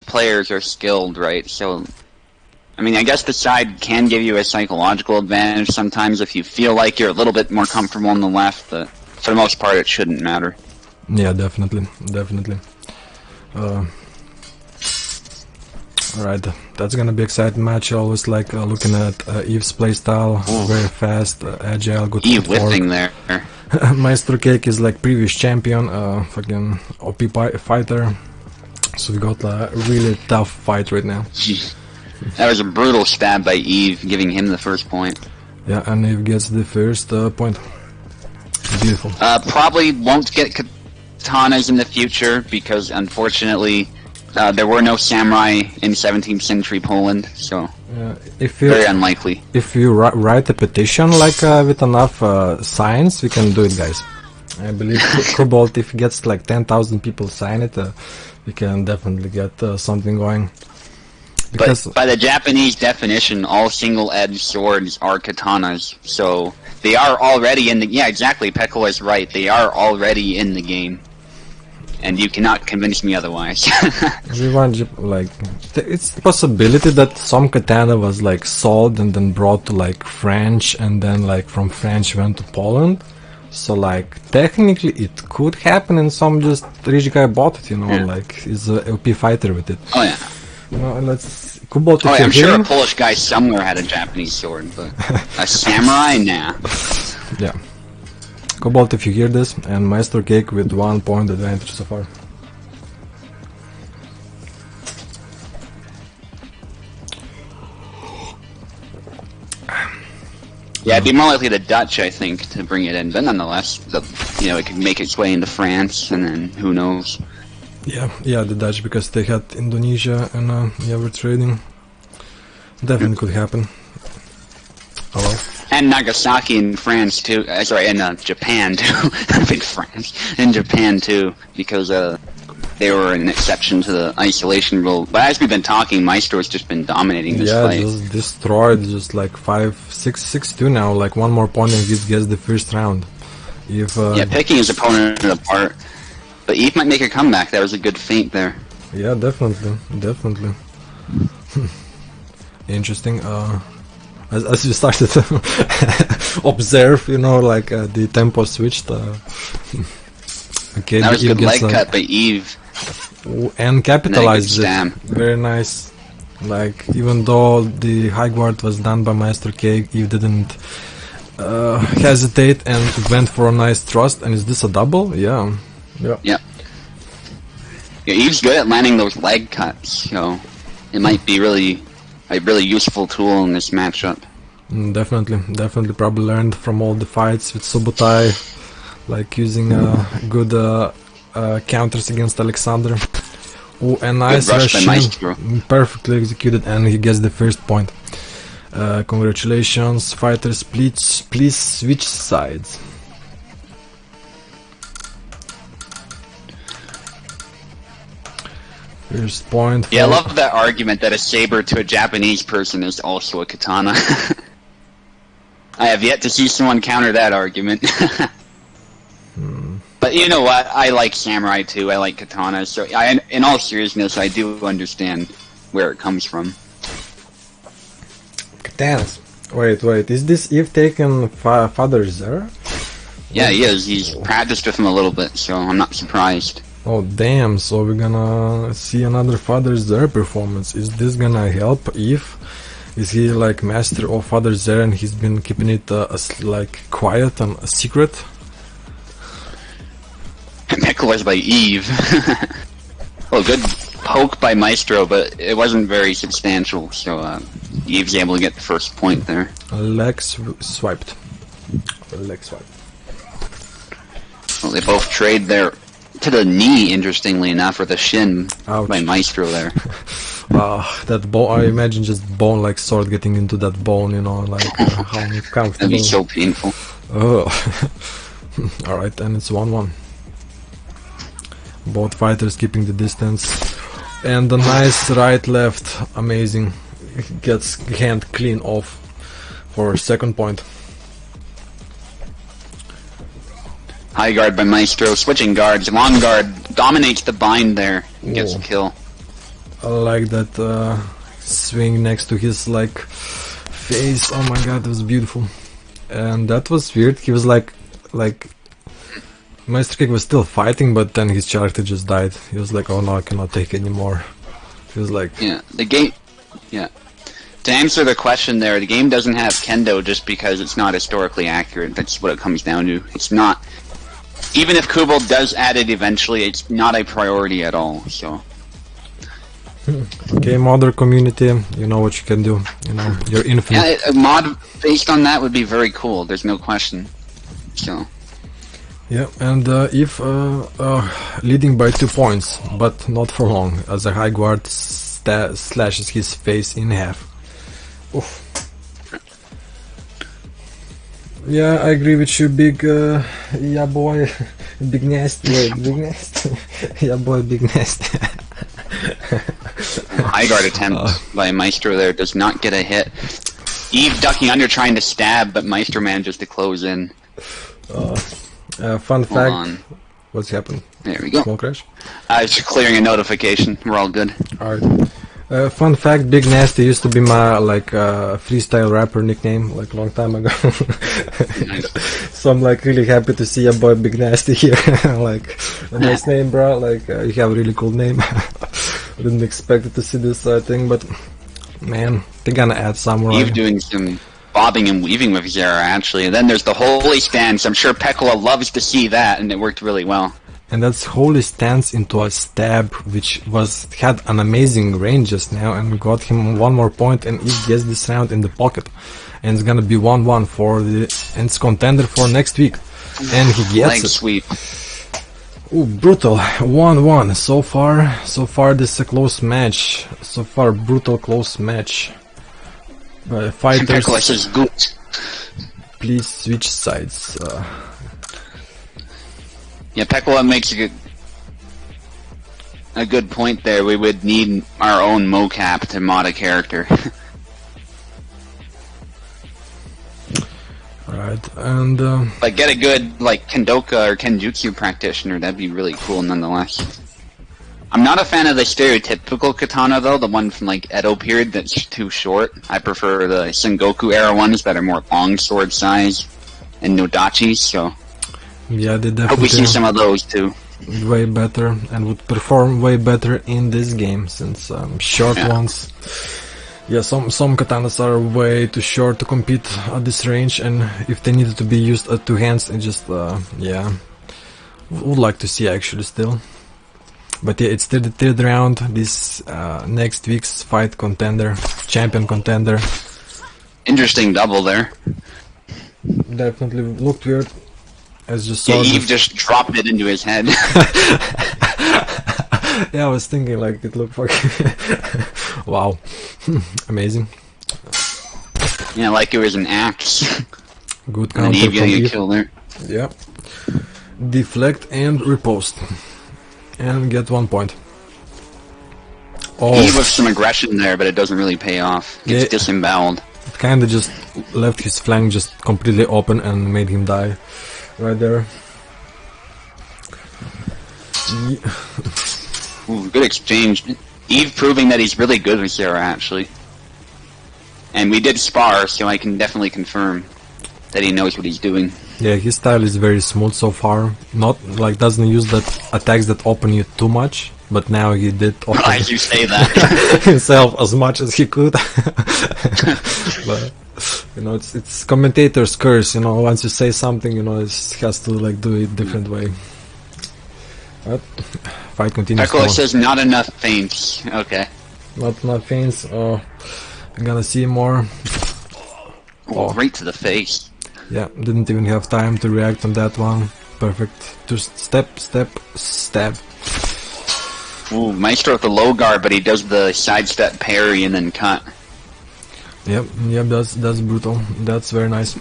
players are skilled, right? So, I mean, I guess the side can give you a psychological advantage sometimes if you feel like you're a little bit more comfortable on the left, but for the most part, it shouldn't matter. Yeah, definitely. Alright, that's gonna be exciting match. I always like looking at Eve's playstyle. Very fast, agile, good Eve footwork. whipping there. MeistroCake is like previous champion, fucking OP fighter. So we got a really tough fight right now. That was a brutal stab by Eve, giving him the first point. Yeah, and Eve gets the first point. Beautiful. Probably won't get katanas in the future because, unfortunately, there were no samurai in 17th century Poland, so very unlikely. If you write a petition like with enough signs, we can do it, guys. I believe Cobalt, if it gets like 10,000 people sign it, we can definitely get something going. Because but by the Japanese definition, all single-edged swords are katanas, so they are already in the... Yeah, exactly, Pekko is right. They are already in the game. And you cannot convince me otherwise. Everyone, like, it's the possibility that some katana was like sold and then brought to like French, and then like from French went to Poland. So like technically it could happen, and some just rich guy bought it, you know, like is a OP fighter with it. Oh yeah. No, let's. Cobalt, oh, yeah, I'm sure a Polish guy somewhere had a Japanese sword, but a samurai, nah. Yeah. Cobalt, if you hear this, and MeistroCake with 1 point advantage so far. Yeah, it'd be more likely the Dutch, I think, to bring it in, but nonetheless, it could make its way into France, and then who knows. Yeah, the Dutch, because they had Indonesia and we're trading. Definitely could happen. Hello. And Nagasaki in France too. Sorry, in Japan too. Not in France. In Japan too, because they were an exception to the isolation rule. But as we've been talking, Maestro's just been dominating this fight. Yeah, just destroyed, just like 5-6-6-2 now. Like one more point and he gets the first round. If picking his opponent apart. But Eve might make a comeback. That was a good feint there. Yeah, definitely. Interesting. As you started to observe, like the tempo switched. Okay, that was a good leg cut by Eve. And capitalized it. Very nice. Like, even though the high guard was done by MeistroCake, Eve didn't hesitate and went for a nice thrust. And is this a double? Yeah. Yeah, Eve's good at landing those leg cuts, so it might be a really useful tool in this matchup. Definitely. Probably learned from all the fights with Subotai, like using good counters against Alexander. Oh, a nice rush, perfectly executed, and he gets the first point. Congratulations, fighters! Please switch sides. First point. Yeah, I love that argument that a saber to a Japanese person is also a katana. I have yet to see someone counter that argument. But you know what? I like samurai too. I like katanas. So, in all seriousness, I do understand where it comes from. Katanas. Wait. Is this Eve taking Father Zer? Yeah, he is. He's practiced with him a little bit, so I'm not surprised. Oh damn, so we're gonna see another Father Zer performance. Is this gonna help Eve? Is he like master of Father Zer and he's been keeping it like quiet and a secret? Necklace by Eve. Well, good poke by Maestro, but it wasn't very substantial, so Eve's able to get the first point there. Leg swiped. Well, they both trade there. To the knee, interestingly enough, or the shin. Ouch. By Maestro there. That bone, I imagine just bone, like sword getting into that bone, like how uncomfortable. That'd be so painful. Oh. Alright, and it's 1-1. Both fighters keeping the distance. And a nice right-left, amazing. Gets hand clean off for second point. High guard by Maestro, switching guards, long guard, dominates the bind there, gets a kill. I like that swing next to his like face. Oh my god, that was beautiful. And that was weird. He was like MeistroCake was still fighting, but then his character just died. He was like, oh no, I cannot take anymore. He was like, yeah, the game. Yeah. To answer the question there, the game doesn't have kendo just because it's not historically accurate. That's what it comes down to. It's not. Even if Kubel does add it eventually, it's not a priority at all. So. okay, modder community, you know what you can do. You know, you're infinite. Yeah, a mod based on that would be very cool. There's no question. So. Yeah, and if leading by 2 points, but not for long, as a high guard slashes his face in half. Oof. Yeah, I agree with you, big yeah boy, big nasty, wait, big nasty, yeah boy, big nasty. High guard attempt by Maestro there does not get a hit. Eve ducking under trying to stab, but Maestro manages to close in. Fun fact, what's happened? There we go. Small crash? I was clearing a notification. We're all good. Alright. Fun fact, Big Nasty used to be my like freestyle rapper nickname like long time ago. Nice. So I'm like really happy to see your boy Big Nasty here. Like a nice name, bro. Like you have a really cool name. I didn't expect to see this thing, but man, they're gonna add some more. Eve doing some bobbing and weaving with Zera actually, and then there's the holy stance. I'm sure Pekola loves to see that, and it worked really well. And that's holy stance into a stab, which had an amazing range just now, and we got him 1 more point, and he gets this round in the pocket, and it's gonna be 1-1 for the ends contender for next week, and he gets Leg it. sweep. Ooh, brutal 1-1 so far. So far, this is a close match. So far, brutal close match. Fighters, Pekola says good. please switch sides. Yeah, Pekola makes a good point there. We would need our own mocap to mod a character. Alright, and Like, get a good, like, Kendoka or Kenjutsu practitioner. That'd be really cool, nonetheless. I'm not a fan of the stereotypical katana, though. The one from, like, Edo period that's too short. I prefer the Sengoku era ones that are more long sword size and Nodachis, so... yeah, they Hope we see definitely some of those, too. way better and would perform way better in this game, since short ones. Yeah, some katanas are way too short to compete at this range, and if they needed to be used at 2 hands, it just yeah, would like to see actually still. But yeah, it's still the 3rd round. This next week's fight contender, champion contender. Interesting double there. Definitely looked weird. As just Yeah, saw Eve just dropped it into his head. yeah, I was thinking like it looked like wow, amazing. Yeah, like it was an axe. Good And counter Eve from getting a Eve. kill there. Yeah. Deflect and riposte. And get 1 point. Oh, Eve with some aggression there, but it doesn't really pay off. Gets Yeah. disemboweled. it kinda just left his flank just completely open and made him die. Right there. Ooh, good exchange. Eve proving that he's really good with Zera, actually. And we did spar, so I can definitely confirm that he knows what he's doing. Yeah, his style is very smooth so far. Not like doesn't use that attacks that open you too much, but now he did open As you say that. himself as much as he could. But you know, it's commentator's curse. You know, once you say something, you know, it has to like do it different way. But fight continues. Pekola on. says not enough feints. Okay. Not feints. Oh, I'm gonna see more. Oh, right to the face. Yeah, didn't even have time to react on that one. Perfect. Just step, stab. Ooh, Maestro with the low guard, but he does the sidestep parry and then cut. Yep, that's brutal. That's very nice.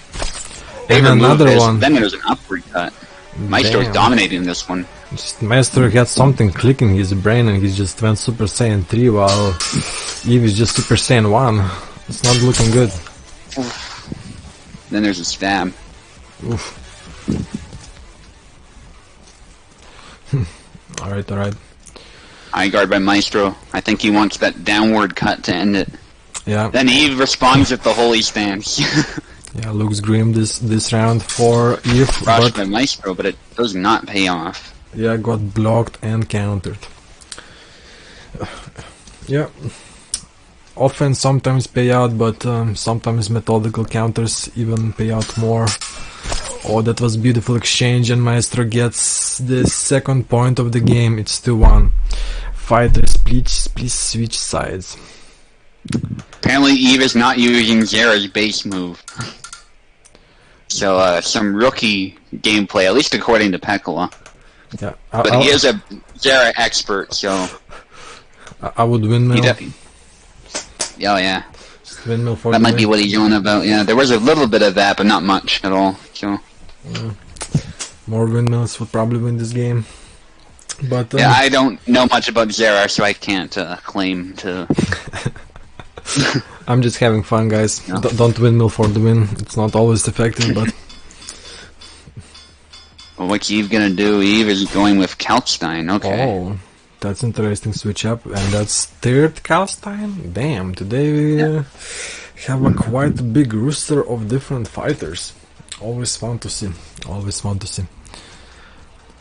Favorite And move another is- one. Then there's an upward cut. Maestro's Damn. dominating this one. Just Maestro had something click in his brain and he just went Super Saiyan 3 while Eve is just Super Saiyan 1. It's not looking good. Then there's a stab. Oof. Alright. High guard by Maestro. I think he wants that downward cut to end it. Yeah. Then Eve responds with the holy stance. Yeah, looks grim this round for Eve, Rushed but by Maestro, but it does not pay off. yeah, got blocked and countered. Yeah, offense sometimes pay out, but sometimes methodical counters even pay out more. Oh, that was beautiful exchange, and Maestro gets the second point of the game. It's 2-1. Fighters, please switch sides. Apparently Eve is not using Zera's base move. So, some rookie gameplay, at least according to Pekola. Yeah, But he is a Zera expert, so... I would windmill. Yeah. Windmill for That the might be win. what he's on about, yeah. There was a little bit of that, but not much at all, so... More windmills would probably win this game. But Yeah, I don't know much about Zera, so I can't claim to... I'm just having fun, guys. No. Don't windmill for the win. It's not always effective, but Well, what's Eve gonna do? Eve is going with Kalkstein, okay. oh, that's interesting switch up, and that's third Kalstein. Damn, today we have a quite big roster of different fighters. Always fun to see. Always fun to see.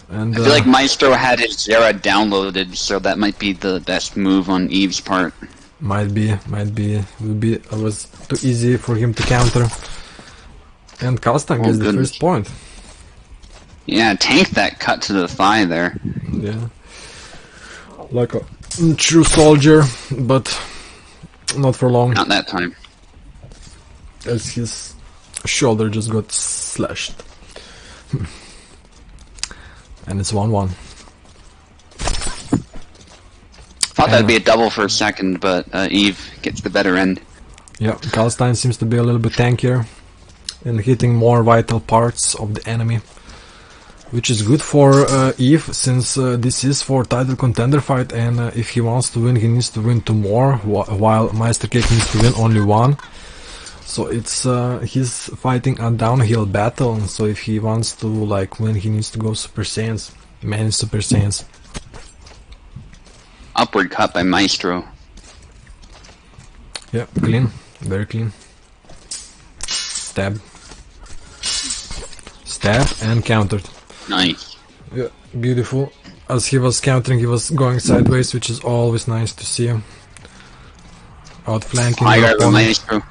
And I feel like Maestro had his Zera downloaded, so that might be the best move on Eve's part. might be. It was too easy for him to counter. And Kalstein gets the goodness. first point. Yeah, tanked that cut to the thigh there. Yeah, like a true soldier, but not for long, Not that time. as his shoulder just got slashed. And it's 1-1. Thought that'd be a double for a second, but Eve gets the better end. Yeah, Kalstein seems to be a little bit tankier and hitting more vital parts of the enemy, which is good for Eve, since this is for title contender fight, and if he wants to win, he needs to win 2 more, while MeistroCake needs to win only 1. So it's he's fighting a downhill battle, and so if he wants to like win, he needs to go Super Saiyans, many Super Saiyans. Upward cut by Maestro. Yeah, clean, very clean. Stab, and countered. Nice. Yeah, beautiful. As he was countering, he was going sideways, which is always nice to see. Outflanking High the guard by opponent. Maestro.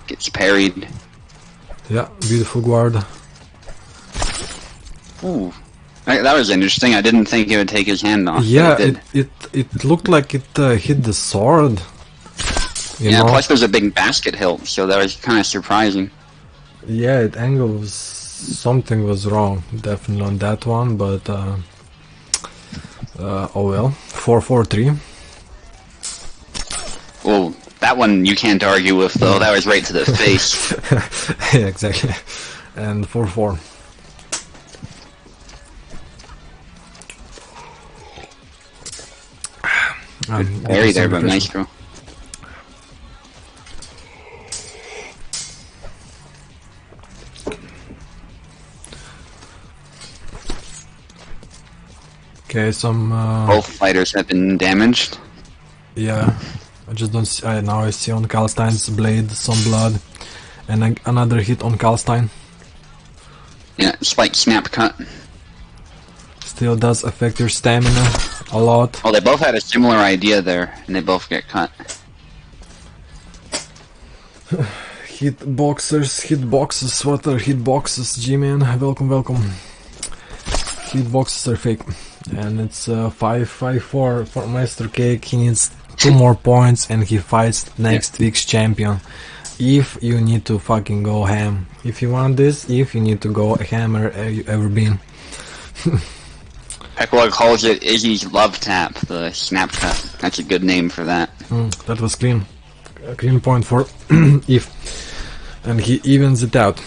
Gets parried. Yeah, beautiful guard. Ooh. That was interesting. I didn't think it would take his hand off. but Yeah, it did. it looked like it hit the sword. You Yeah, know? plus there's a big basket hilt, so that was kind of surprising. Yeah, it angle was something was wrong, definitely on that one, but oh well. 4-4-3. Well, that one you can't argue with, though. That was right to the face. Yeah, exactly. And 4-4. Parry there by Maestro. Okay, some Both fighters have been damaged. yeah, I just don't see, now I see on Kalstein's blade some blood, and another hit on Kalstein. Yeah, spike snap cut. Still does affect your stamina a lot. Well, they both had a similar idea there, and they both get cut. Hitboxes, what are hitboxes? G-Man, welcome. Hitboxes are fake. And it's 5-5-4 for MeistroCake. He needs 2 more points and he fights next week's champion. If you need to fucking go ham. If you want this, if you need to go hammer you ever been. Pekola calls it Izzy's love tap, the snap cut. That's a good name for that. That was clean. A clean point for If. And he evens it out.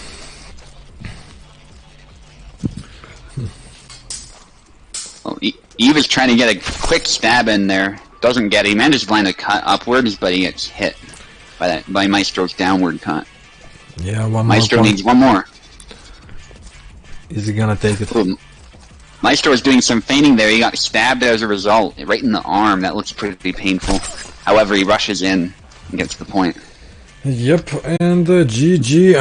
Oh, Eve is trying to get a quick stab in there. Doesn't get it. He manages to land a cut upwards, but he gets hit by Maestro's downward cut. Yeah, one Maestro more point. needs one more. Is he gonna take it? Ooh, Maestro was doing some feigning there. He got stabbed as a result, right in the arm. That looks pretty painful. However, he rushes in and gets the point. Yep, and GG.